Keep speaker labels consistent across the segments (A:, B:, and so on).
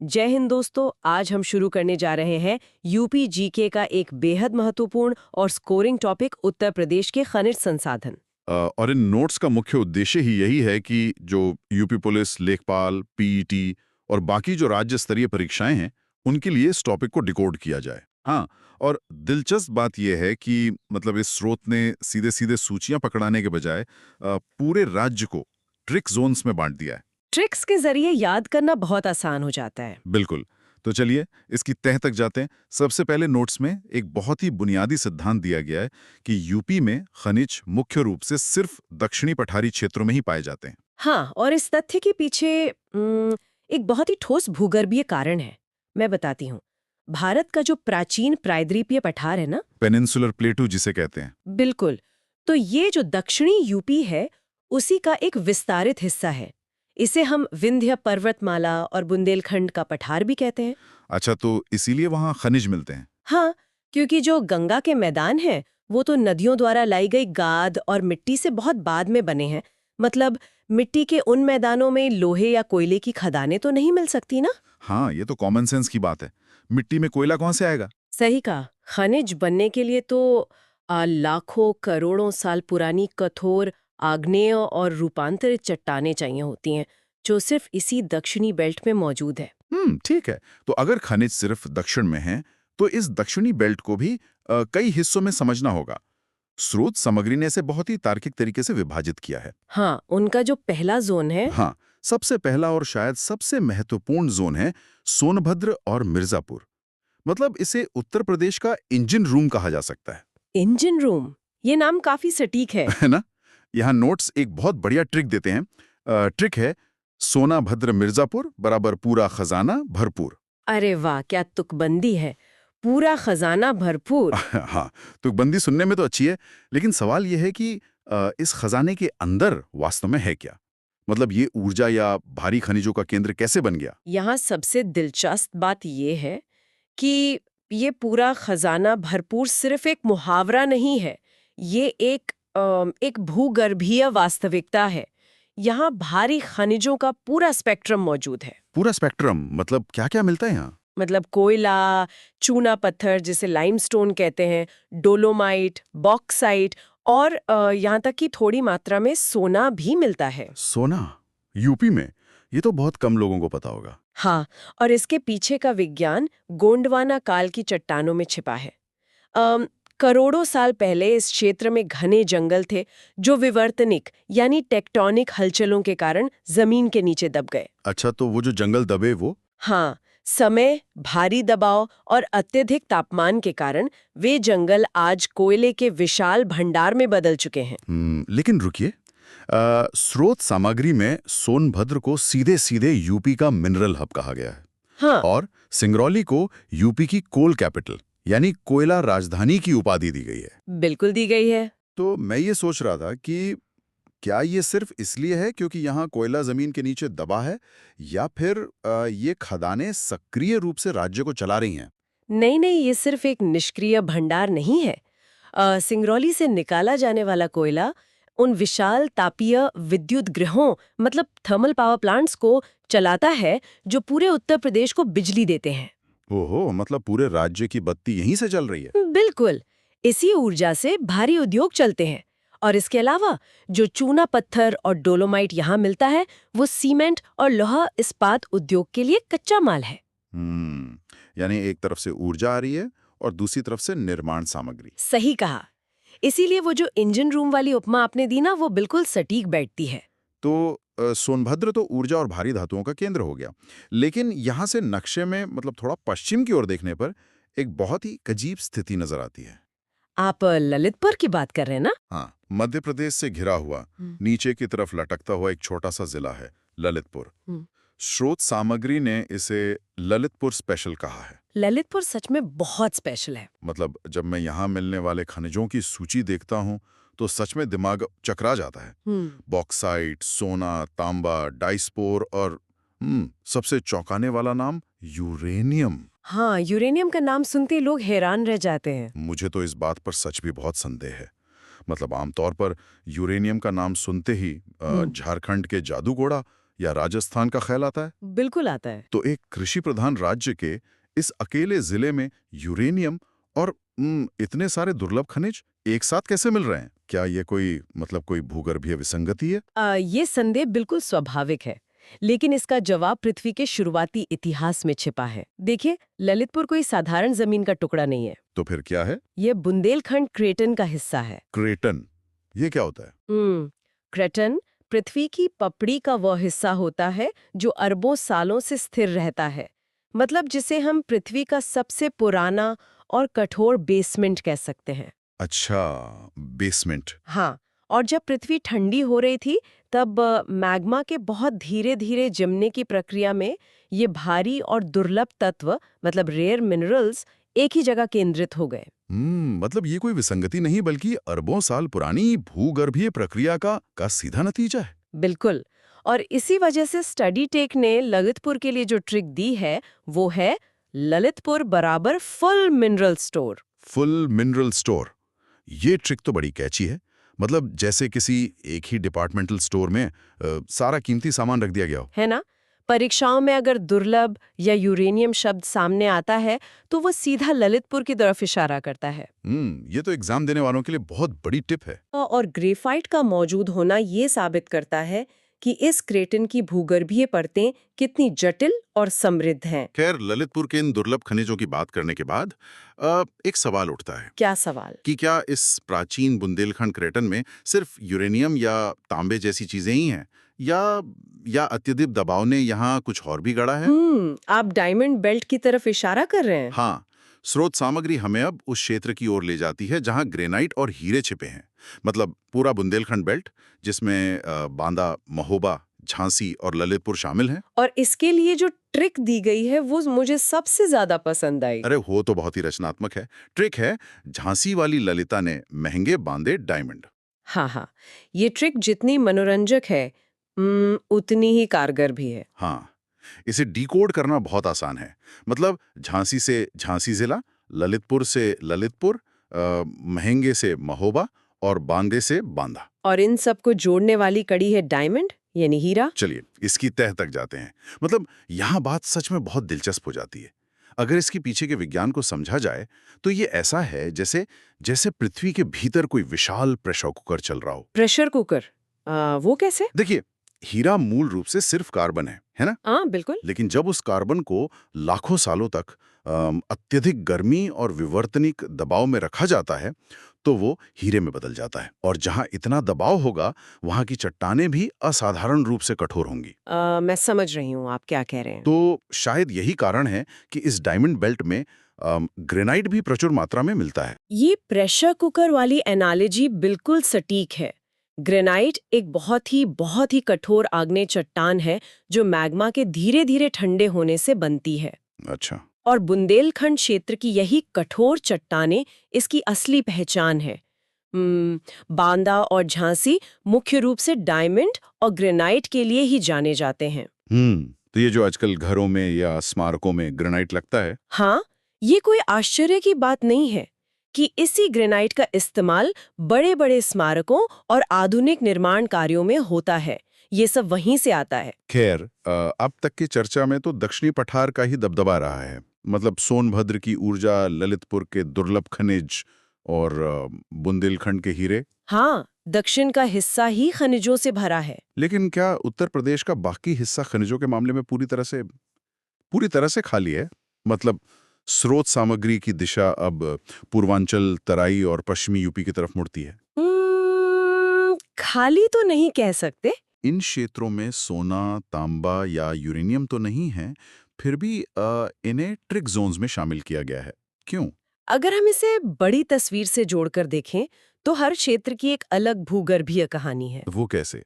A: जय हिंद दोस्तों, आज हम शुरू करने जा रहे हैं यूपी जीके का एक बेहद महत्वपूर्ण और स्कोरिंग टॉपिक उत्तर प्रदेश के खनिज संसाधन।
B: और इन नोट्स का मुख्य उद्देश्य ही यही है कि जो यूपी पुलिस, लेखपाल, पीईटी और बाकी जो राज्य स्तरीय परीक्षाएं हैं, उनके लिए इस टॉपिक को डिकोड किया जाए। हाँ, और दिलचस्प बात यह है कि मतलब इस स्रोत ने सीधे सीधे सूचियां पकड़ाने के बजाय पूरे राज्य को ट्रिक जोन्स में बांट दिया है।
A: ट्रिक्स के जरिए याद करना बहुत आसान हो जाता है।
B: बिल्कुल। तो चलिए इसकी तह तक जाते हैं। सबसे पहले नोट्स में एक बहुत ही बुनियादी सिद्धांत दिया गया है कि यूपी में खनिज मुख्य रूप से सिर्फ दक्षिणी पठारी क्षेत्रों में ही पाए जाते हैं।
A: हाँ, और इस तथ्य के पीछे एक बहुत ही ठोस भूगर्भीय कारण है। मैं बताती हूँ। भारत का जो प्राचीन प्रायद्वीपीय पठार है ना,
B: पेनिनसुलर प्लेटू जिसे कहते हैं।
A: बिल्कुल, तो ये जो दक्षिणी यूपी है, उसी का एक विस्तारित हिस्सा है। इसे हम विंध्य पर्वतमाला और बुंदेलखंड का पठार भी कहते हैं।
B: अच्छा, तो इसीलिए वहां खनिज मिलते हैं।
A: हाँ, क्योंकि जो गंगा के मैदान हैं, वो तो नदियों द्वारा लाई गई गाद और मिट्टी से बहुत बाद में बने हैं। मतलब मिट्टी के उन मैदानों में लोहे या कोयले की खदानें तो नहीं मिल सकती ना।
B: हाँ, ये तो कॉमन सेंस की बात है। मिट्टी में कोयला कौन से आएगा?
A: सही कहा। खनिज बनने के लिए तो लाखों करोड़ों साल पुरानी कठोर आग्नेय और रूपांतरित चट्टानें चाहिए होती हैं, जो सिर्फ इसी दक्षिणी बेल्ट में मौजूद है।
B: ठीक है। तो अगर खनिज सिर्फ दक्षिण में है, तो इस दक्षिणी बेल्ट को भी कई हिस्सों में समझना होगा। स्रोत सामग्री ने इसे बहुत ही तार्किक तरीके से विभाजित किया है।
A: हाँ, उनका जो पहला जोन है,
B: हाँ, सबसे पहला और शायद सबसे महत्वपूर्ण जोन है सोनभद्र और मिर्जापुर। मतलब इसे उत्तर प्रदेश का इंजन रूम कहा जा सकता है।
A: इंजन रूम, ये नाम काफी सटीक है।
B: है ना? यहाँ नोट्स एक बहुत बढ़िया ट्रिक देते हैं। ट्रिक है सोना भद्र मिर्जापुर बराबर पूरा खजाना भरपूर।
A: अरे वाह, क्या तुकबंदी है। पूरा खजाना भरपूर।
B: हाँ, तुकबंदी सुनने में तो अच्छी है, लेकिन सवाल यह है कि इस खजाने के अंदर वास्तव में है क्या? मतलब ये ऊर्जा या भारी खनिजों का केंद्र कैसे बन गया?
A: यहाँ सबसे दिलचस्प बात ये है कि ये पूरा खजाना भरपूर सिर्फ एक मुहावरा नहीं है। ये एक भूगर्भीय वास्तविकता है। यहाँ भारी खनिजों का पूरा स्पेक्ट्रम मौजूद है।
B: पूरा स्पेक्ट्रम मतलब क्या-क्या मिलता है यहाँ?
A: मतलब कोयला, चूना पत्थर जिसे लाइमस्टोन कहते हैं, डोलोमाइट, बॉक्साइट और यहाँ तक कि थोड़ी मात्रा में सोना भी मिलता है।
B: सोना? यूपी में? ये तो बहुत कम लोगों को पता होगा।
A: हाँ, और इसके पीछे का विज्ञान गोंडवाना काल की चट्टानों में छिपा है। करोड़ों साल पहले इस क्षेत्र में घने जंगल थे, जो विवर्तनिक यानी टेक्टोनिक हलचलों के कारण जमीन के नीचे दब गए।
B: अच्छा, तो वो जो जंगल दबे वो?
A: हाँ, समय, भारी दबाव और अत्यधिक तापमान के कारण वे जंगल आज कोयले के विशाल भंडार में बदल चुके हैं।
B: लेकिन रुकिए, स्रोत सामग्री में सोनभद्र को सीधे सीधे यूपी का मिनरल हब कहा गया है।
A: हाँ,
B: और सिंगरौली को यूपी की कोल कैपिटल यानी कोयला राजधानी की उपाधि दी गई है।
A: बिल्कुल दी गई है।
B: तो मैं ये सोच रहा था कि क्या ये सिर्फ इसलिए है क्योंकि यहाँ कोयला जमीन के नीचे दबा है, या फिर ये खदानें सक्रिय रूप से राज्य को चला रही हैं?
A: नहीं नहीं, ये सिर्फ एक निष्क्रिय भंडार नहीं है। सिंगरौली से निकाला जाने वाला कोयला उन विशाल तापीय विद्युत गृहों मतलब थर्मल पावर प्लांट्स को चलाता है, जो पूरे उत्तर प्रदेश को बिजली देते हैं।
B: ओहो, मतलब पूरे राज्य की बत्ती यहीं से चल रही है।
A: बिल्कुल, इसी ऊर्जा से भारी उद्योग चलते हैं। और इसके अलावा जो चूना पत्थर और डोलोमाइट यहाँ मिलता है, वो सीमेंट और लोहा इस्पात उद्योग के लिए कच्चा माल है।
B: यानी एक तरफ से ऊर्जा आ रही है और दूसरी तरफ से निर्माण सामग्री।
A: सही कहा। इसीलिए वो जो इंजन रूम वाली उपमा आपने दी ना, वो बिल्कुल सटीक बैठती है।
B: तो सोनभद्र तो ऊर्जा और भारी धातुओं का केंद्र हो गया, लेकिन यहाँ से नक्शे में मतलब थोड़ा पश्चिम की ओर देखने पर एक बहुत ही अजीब स्थिति नजर आती है।
A: आप ललितपुर की बात कर रहे हैं ना?
B: हाँ, मध्य प्रदेश से घिरा हुआ नीचे की तरफ लटकता हुआ एक छोटा सा जिला है ललितपुर। स्रोत सामग्री ने इसे ललितपुर स्पेशल कहा है।
A: ललितपुर सच में बहुत स्पेशल है।
B: मतलब जब मैं यहाँ मिलने वाले खनिजों की सूची देखता हूँ तो सच में दिमाग चकरा जाता है। बॉक्साइट, सोना, तांबा, डाइस्पोर और सबसे चौंकाने वाला नाम यूरेनियम।
A: हाँ, यूरेनियम का नाम सुनते ही लोग हैरान रह जाते हैं।
B: मुझे तो इस बात पर सच भी बहुत संदेह है। मतलब आमतौर पर यूरेनियम का नाम सुनते ही झारखंड के जादूगोड़ा या राजस्थान का ख्याल आता है।
A: बिल्कुल आता है।
B: तो एक कृषि प्रधान राज्य के इस अकेले जिले में यूरेनियम और इतने सारे दुर्लभ खनिज एक साथ कैसे मिल रहे हैं? क्या ये कोई भूगर्भीय विसंगति है?
A: ये संदेह बिल्कुल स्वाभाविक है, लेकिन इसका जवाब पृथ्वी के शुरुआती इतिहास में छिपा है। देखिए, ललितपुर कोई साधारण जमीन का टुकड़ा नहीं है।
B: तो फिर क्या है?
A: ये बुंदेलखंड क्रेटन का हिस्सा है।
B: क्रेटन, ये क्या होता है?
A: क्रेटन पृथ्वी की पपड़ी का वह हिस्सा होता है जो अरबों सालों से स्थिर रहता है। मतलब जिसे हम पृथ्वी का सबसे पुराना और कठोर बेसमेंट कह सकते हैं।
B: अच्छा, बेसमेंट।
A: हाँ, और जब पृथ्वी ठंडी हो रही थी तब मैग्मा के बहुत धीरे धीरे जमने की प्रक्रिया में ये भारी और दुर्लभ तत्व मतलब रेयर मिनरल्स एक ही जगह केंद्रित हो गए।
B: मतलब ये कोई विसंगति नहीं बल्कि अरबों साल पुरानी भूगर्भीय प्रक्रिया का सीधा नतीजा है।
A: बिल्कुल। और इसी वजह से स्टडी टेक ने ललितपुर के लिए जो ट्रिक दी है वो है ललितपुर बराबर full mineral store.
B: Full mineral store, ये ट्रिक तो बड़ी कैची है। मतलब जैसे किसी एक ही डिपार्टमेंटल स्टोर में सारा कीमती सामान रख दिया गया हो।
A: है ना? परीक्षाओं में अगर दुर्लभ या यूरेनियम शब्द सामने आता है तो वो सीधा ललितपुर की तरफ इशारा करता है।
B: ये तो एग्जाम देने वालों के लिए बहुत बड़ी टिप है।
A: और ग्रेफाइट का मौजूद होना ये साबित करता है कि इस क्रेटन की भूगर्भीय परतें कितनी जटिल और समृद्ध हैं।
B: खैर, ललितपुर के इन दुर्लभ खनिजों की बात करने के बाद एक सवाल उठता है
A: क्या सवाल?
B: कि क्या इस प्राचीन बुंदेलखंड क्रेटन में सिर्फ यूरेनियम या तांबे जैसी चीजें ही हैं या अत्यधिक दबाव ने यहाँ कुछ और भी गढ़ा है?
A: आप डायमंड बेल्ट की तरफ इशारा कर रहे हैं?
B: हाँ, स्रोत सामग्री हमें अब उस क्षेत्र की ओर ले जाती है जहां ग्रेनाइट और हीरे छिपे हैं। मतलब पूरा बुंदेलखंड बेल्ट जिसमें बांदा, महोबा, झांसी और ललितपुर शामिल हैं।
A: और इसके लिए जो ट्रिक दी गई है वो मुझे सबसे ज्यादा पसंद आई।
B: अरे वो तो बहुत ही रचनात्मक है। ट्रिक है झांसी वाली ललिता ने महंगे बांधे डायमंड।
A: हाँ, ये ट्रिक जितनी मनोरंजक है उतनी ही कारगर भी है।
B: हाँ, इसे डिकोड करना बहुत आसान है। मतलब झांसी से झांसी जिला, ललितपुर से ललितपुर, महंगे से महोबा और बांदे से बांदा।
A: और इन सबको जोड़ने वाली कड़ी है डायमंड यानी हीरा।
B: चलिए इसकी तह तक जाते हैं। मतलब यहाँ बात सच में बहुत दिलचस्प हो जाती है। अगर इसके पीछे के विज्ञान को समझा जाए तो ये ऐसा है जैसे पृथ्वी के भीतर कोई विशाल प्रेशर कुकर चल रहा हो।
A: Pressure cooker? वो कैसे?
B: देखिए, हीरा मूल रूप से सिर्फ कार्बन है ना?
A: हाँ, बिल्कुल।
B: लेकिन जब उस कार्बन को लाखों सालों तक अत्यधिक गर्मी और विवर्तनिक दबाव में रखा जाता है तो वो हीरे में बदल जाता है। और जहां इतना दबाव होगा वहां की चट्टानें भी असाधारण रूप से कठोर होंगी।
A: मैं समझ रही हूँ आप क्या कह रहे हैं।
B: तो शायद यही कारण है कि इस डायमंड बेल्ट में ग्रेनाइट भी प्रचुर मात्रा में मिलता है।
A: ये प्रेशर कुकर वाली एनालॉजी बिल्कुल सटीक है। ग्रेनाइट एक बहुत ही कठोर आग्नेय चट्टान है जो मैग्मा के धीरे धीरे ठंडे होने से बनती है।
B: अच्छा।
A: और बुंदेलखंड क्षेत्र की यही कठोर चट्टानें इसकी असली पहचान है। बांदा और झांसी मुख्य रूप से डायमंड और ग्रेनाइट के लिए ही जाने जाते हैं।
B: तो ये जो आजकल घरों में या स्मारकों में ग्रेनाइट लगता है,
A: हाँ, ये कोई आश्चर्य की बात नहीं है कि इसी ग्रेनाइट का इस्तेमाल बड़े बड़े स्मारकों और आधुनिक निर्माण कार्यों में होता है। ये सब वहीं से आता है।
B: खैर, अब तक की चर्चा में तो दक्षिणी पठार का ही दबदबा रहा है। मतलब सोनभद्र की ऊर्जा, ललितपुर के दुर्लभ खनिज और बुंदेलखंड के हीरे।
A: हाँ, दक्षिण का हिस्सा ही खनिजों से भरा है।
B: लेकिन क्या उत्तर प्रदेश का बाकी हिस्सा खनिजों के मामले में पूरी तरह से खाली है? मतलब स्रोत सामग्री की दिशा अब पूर्वांचल, तराई और पश्चिमी यूपी की तरफ मुड़ती है।
A: खाली तो नहीं कह सकते।
B: इन क्षेत्रों में सोना, तांबा या यूरेनियम तो नहीं है, फिर भी इन्हें ट्रिक जोन्स में शामिल किया गया है। क्यों?
A: अगर हम इसे बड़ी तस्वीर से जोड़कर देखें तो हर क्षेत्र की एक अलग भूगर्भीय कहानी है।
B: वो कैसे?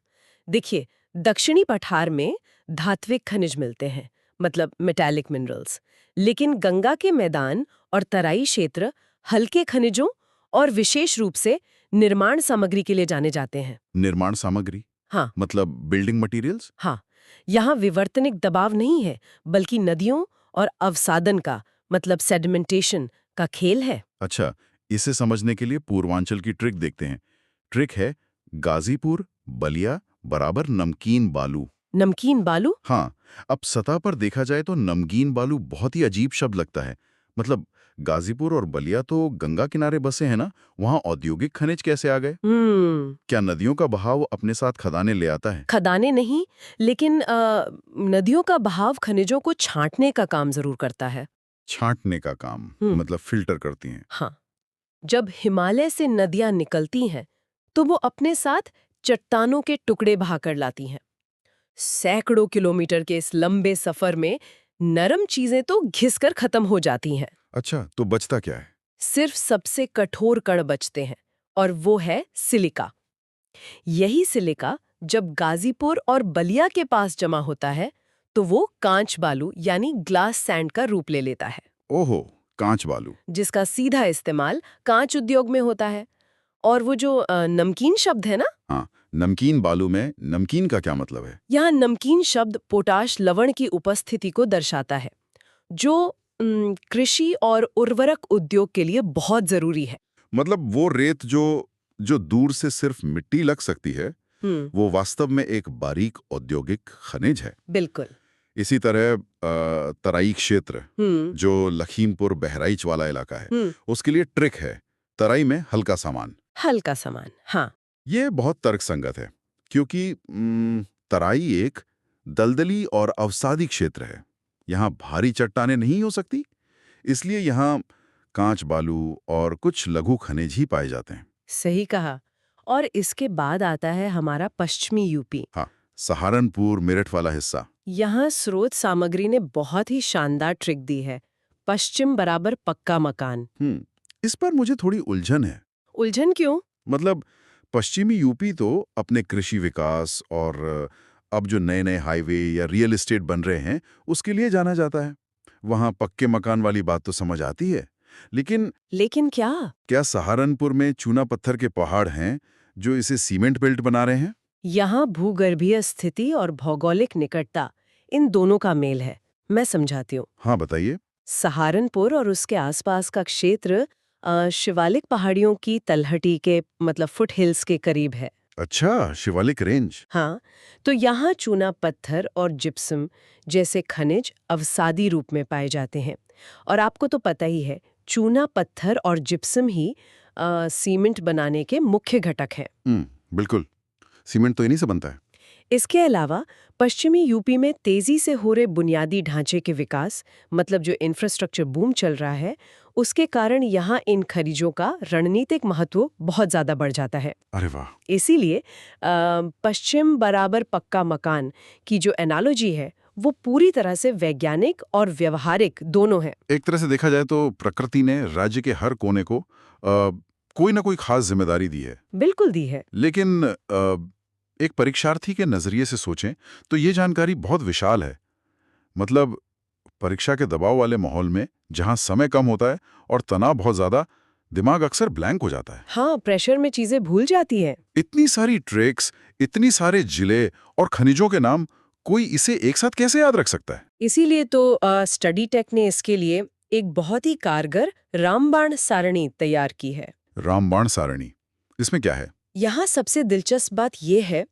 A: देखिए, दक्षिणी पठार में धात्विक खनिज मिलते हैं, मतलब मेटालिक मिनरल्स। लेकिन गंगा के मैदान और तराई क्षेत्र हल्के खनिजों और विशेष रूप से निर्माण सामग्री के लिए जाने जाते हैं।
B: निर्माण सामग्री?
A: हाँ।
B: मतलब बिल्डिंग मटेरियल्स?
A: हाँ, यहाँ विवर्तनिक दबाव नहीं है बल्कि नदियों और अवसादन का मतलब सेडिमेंटेशन का खेल है।
B: अच्छा, इसे समझने के लिए पूर्वांचल की ट्रिक देखते हैं। ट्रिक है गाजीपुर, बलिया बराबर नमकीन बालू।
A: नमकीन बालू?
B: हाँ, अब सतह पर देखा जाए तो नमकीन बालू बहुत ही अजीब शब्द लगता है। मतलब गाजीपुर और बलिया तो गंगा किनारे बसे हैं ना, वहाँ औद्योगिक खनिज कैसे आ गए? क्या नदियों का बहाव अपने साथ खदानें ले आता है?
A: खदानें नहीं, लेकिन नदियों का बहाव खनिजों को छांटने का काम जरूर करता है।
B: छांटने का काम,
A: हम्म।
B: मतलब फिल्टर करती हैं।
A: हाँ, जब हिमालय से नदियां निकलती हैं, तो वो अपने साथ चट्टानों के टुकड़े बहाकर लाती हैं। सैकड़ों किलोमीटर के इस लंबे सफर में नरम चीजें तो घिसकर खत्म हो जाती हैं।
B: अच्छा, तो बचता क्या है?
A: सिर्फ सबसे कठोर कण बचते हैं, और वो है सिलिका। यही सिलिका जब गाजीपुर और बलिया के पास जमा होता है, तो वो कांच बालू यानी ग्लास सैंड का रूप ले लेता है,
B: ओहो, कांच बालू।
A: जिसका सीधा इस्तेमाल कांच उद्योग में होता है। और वो जो नमकीन शब्द है ना,
B: हाँ, नमकीन बालू में नमकीन का क्या मतलब है?
A: यहाँ नमकीन शब्द पोटाश लवण की उपस्थिति को दर्शाता है, जो कृषि और उर्वरक उद्योग के लिए बहुत जरूरी है।
B: मतलब वो रेत जो जो दूर से सिर्फ मिट्टी लग सकती है,
A: हम्म।
B: वो वास्तव में एक बारीक औद्योगिक खनिज है।
A: बिल्कुल।
B: इसी तरह तराई क्षेत्र,
A: हम्म।
B: जो लखीमपुर बहराइच वाला इलाका है,
A: हम्म।
B: उसके लिए ट्रिक है तराई में हल्का सामान।
A: हल्का सामान, हाँ।
B: ये बहुत तर्कसंगत है, क्योंकि तराई एक दलदली और अवसादी क्षेत्र है। यहाँ भारी चट्टानें नहीं हो सकती, इसलिए यहाँ कांच बालू और कुछ लघु खनिज ही पाए जाते हैं।
A: सही कहा। और इसके बाद आता है हमारा पश्चिमी यूपी।
B: हाँ, सहारनपुर मेरठ वाला हिस्सा।
A: यहाँ स्रोत सामग्री ने बहुत ही शानदार ट्रिक दी है। पश्चिम बराबर पक्का मकान।
B: इस पर मुझे थोड़ी उलझन है।
A: उलझन क्यों?
B: मतलब पश्चिमी यूपी तो अपने कृषि विकास और अब जो नए नए हाईवे या रियल एस्टेट बन रहे हैं, उसके लिए जाना जाता है। वहाँ पक्के मकान वाली बात तो समझ आती है, लेकिन
A: लेकिन क्या?
B: क्या सहारनपुर में चूना पत्थर के पहाड़ हैं जो इसे सीमेंट बेल्ट बना रहे हैं?
A: यहाँ भूगर्भीय स्थिति और भौगोलिक निकटता, इन दोनों का मेल है। मैं समझाती हूँ।
B: हाँ, बताइए।
A: सहारनपुर और उसके आसपास का क्षेत्र शिवालिक पहाड़ियों की तलहटी के मतलब फुट हिल्स के करीब है।
B: अच्छा, शिवालिक रेंज।
A: हाँ, तो यहाँ चूना पत्थर और जिप्सम जैसे खनिज अवसादी रूप में पाए जाते हैं। और आपको तो पता ही है, चूना पत्थर और जिप्सम ही सीमेंट बनाने के मुख्य घटक हैं।
B: बिल्कुल। सीमेंट तो इन्हीं से बनता है।
A: इसके अलावा पश्चिमी यूपी में तेजी से हो रहे बुनियादी ढांचे के विकास, मतलब जो इंफ्रास्ट्रक्चर बूम चल रहा है, उसके कारण यहाँ इन खनिजों का रणनीतिक महत्व बहुत ज्यादा बढ़ जाता है।
B: अरे वाह।
A: इसीलिए पश्चिम बराबर पक्का मकान की जो एनालॉजी है, वो पूरी तरह से वैज्ञानिक और व्यवहारिक दोनों है।
B: एक तरह से देखा जाए तो प्रकृति ने राज्य के हर कोने को कोई ना कोई खास जिम्मेदारी दी है।
A: बिल्कुल दी है।
B: लेकिन एक परीक्षार्थी के नजरिए से सोचें तो ये जानकारी बहुत विशाल है। मतलब परीक्षा के दबाव वाले माहौल में जहां समय कम होता है और तनाव बहुत ज्यादा, दिमाग अक्सर ब्लैंक हो जाता है।
A: हाँ, प्रेशर में चीजें भूल जाती हैं।
B: इतनी सारी ट्रेक्स, इतनी सारे जिले और खनिजों के नाम, कोई इसे एक साथ कैसे याद रख सकता है?
A: इसीलिए तो स्टडी टेक ने इसके लिए एक बहुत ही कारगर रामबाण सारणी तैयार की है।
B: रामबाण सारणी, इसमें क्या है?
A: यहाँ सबसे दिलचस्प बात यह है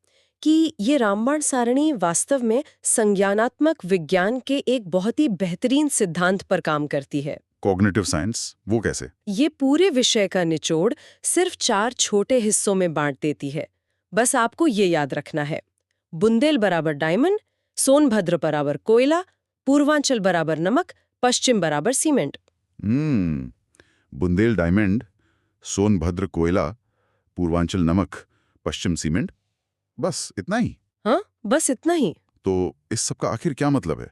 A: कि ये रामबाण सारणी वास्तव में संज्ञानात्मक विज्ञान के एक बहुत ही बेहतरीन सिद्धांत पर काम करती है।
B: कॉग्निटिव साइंस, वो कैसे?
A: ये पूरे विषय का निचोड़ सिर्फ 4 छोटे हिस्सों में बांट देती है। बस आपको ये याद रखना है: बुंदेल बराबर डायमंड, सोनभद्र बराबर कोयला, पूर्वांचल बराबर नमक, पश्चिम बराबर सीमेंट।
B: बुंदेल डायमंड, सोनभद्र कोयला, पूर्वांचल नमक, पश्चिम सीमेंट, बस इतना ही?
A: हाँ, बस इतना ही।
B: तो इस सब का आखिर क्या मतलब है?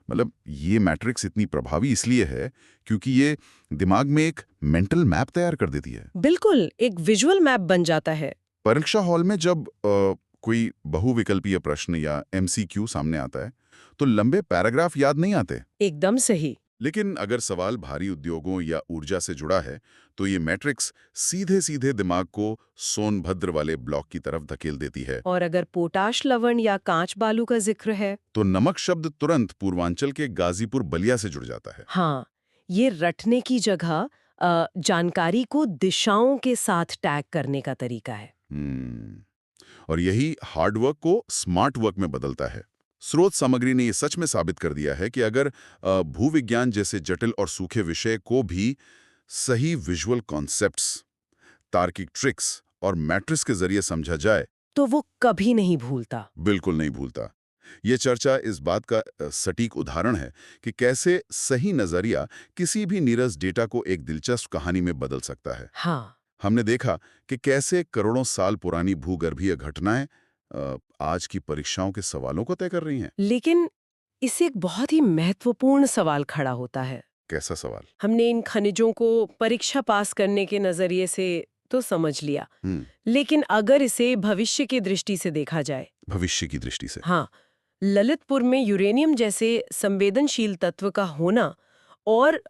B: मतलब ये मैट्रिक्स इतनी प्रभावी इसलिए है क्योंकि ये दिमाग में एक मेंटल मैप तैयार कर देती है।
A: बिल्कुल, एक विजुअल मैप बन जाता है।
B: परीक्षा हॉल में जब कोई बहुविकल्पीय प्रश्न या एमसीक्यू सामने आता है तो लंबे पैराग्राफ याद नहीं आते।
A: एकदम सही।
B: लेकिन अगर सवाल भारी उद्योगों या ऊर्जा से जुड़ा है तो ये मैट्रिक्स सीधे सीधे दिमाग को सोनभद्र वाले ब्लॉक की तरफ धकेल देती है।
A: और अगर पोटाश लवण या कांच बालू का जिक्र है,
B: तो नमक शब्द तुरंत पूर्वांचल के गाजीपुर बलिया से जुड़ जाता है।
A: हाँ, ये रटने की जगह जानकारी को दिशाओं के साथ टैग करने का तरीका है।
B: और यही हार्ड वर्क को स्मार्ट वर्क में बदलता है। स्रोत सामग्री ने ये सच में साबित कर दिया है कि अगर भूविज्ञान जैसे जटिल और सूखे विषय को भी सही विजुअल कॉन्सेप्ट्स, तार्किक ट्रिक्स और मैट्रिक्स के जरिए समझा जाए
A: तो वो कभी नहीं भूलता।
B: बिल्कुल नहीं भूलता। ये चर्चा इस बात का सटीक उदाहरण है कि कैसे सही नजरिया किसी भी नीरस डेटा को एक दिलचस्प कहानी में बदल सकता है।
A: हाँ,
B: हमने देखा कि कैसे करोड़ों साल पुरानी भूगर्भीय घटनाएं आज की परीक्षाओं के सवालों को तय कर रही हैं।
A: लेकिन इससे एक बहुत ही महत्वपूर्ण सवाल खड़ा होता है।
B: कैसा सवाल?
A: हमने इन खनिजों को परीक्षा पास करने के नजरिए से तो समझ लिया, लेकिन अगर इसे भविष्य की दृष्टि से देखा जाए,
B: भविष्य की दृष्टि से,
A: हाँ, ललितपुर में यूरेनियम जैसे संवेदनशील तत्व का होना और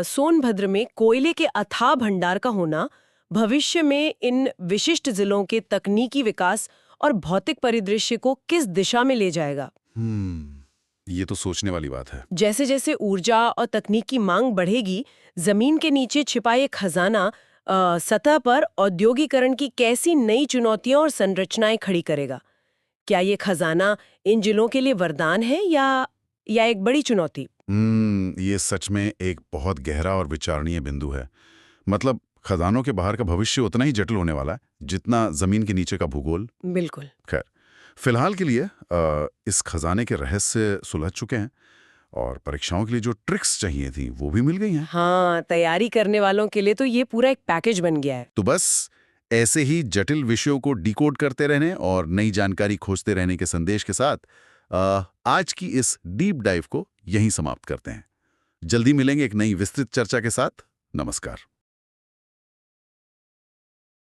A: सोनभद्र में कोयले के अथाह भंडार का होना भविष्य में इन विशिष्ट जिलों के तकनीकी विकास और भौतिक परिदृश्य को किस दिशा में ले जाएगा।
B: ये तो सोचने वाली बात है।
A: जैसे जैसे ऊर्जा और तकनीक की मांग बढ़ेगी, जमीन के नीचे छिपा ये खजाना सतह पर औद्योगिकरण की कैसी नई चुनौतियां और संरचनाएं खड़ी करेगा। क्या ये खजाना इन जिलों के लिए वरदान है या एक बड़ी चुनौती?
B: ये सच में एक बहुत गहरा और विचारणीय बिंदु है। मतलब खजानों के बाहर का भविष्य उतना ही जटिल होने वाला है जितना जमीन के नीचे का भूगोल।
A: बिल्कुल।
B: खैर, फिलहाल के लिए इस खजाने के रहस्य सुलझ चुके हैं और परीक्षाओं के लिए जो ट्रिक्स चाहिए थी वो भी मिल गई हैं।
A: हाँ, तैयारी करने वालों के लिए तो ये पूरा एक पैकेज बन गया है।
B: तो बस ऐसे ही जटिल विषयों को डिकोड करते रहने और नई जानकारी खोजते रहने के संदेश के साथ आज की इस डीप डाइव को यहीं समाप्त करते हैं। जल्दी मिलेंगे एक नई विस्तृत चर्चा के साथ। नमस्कार।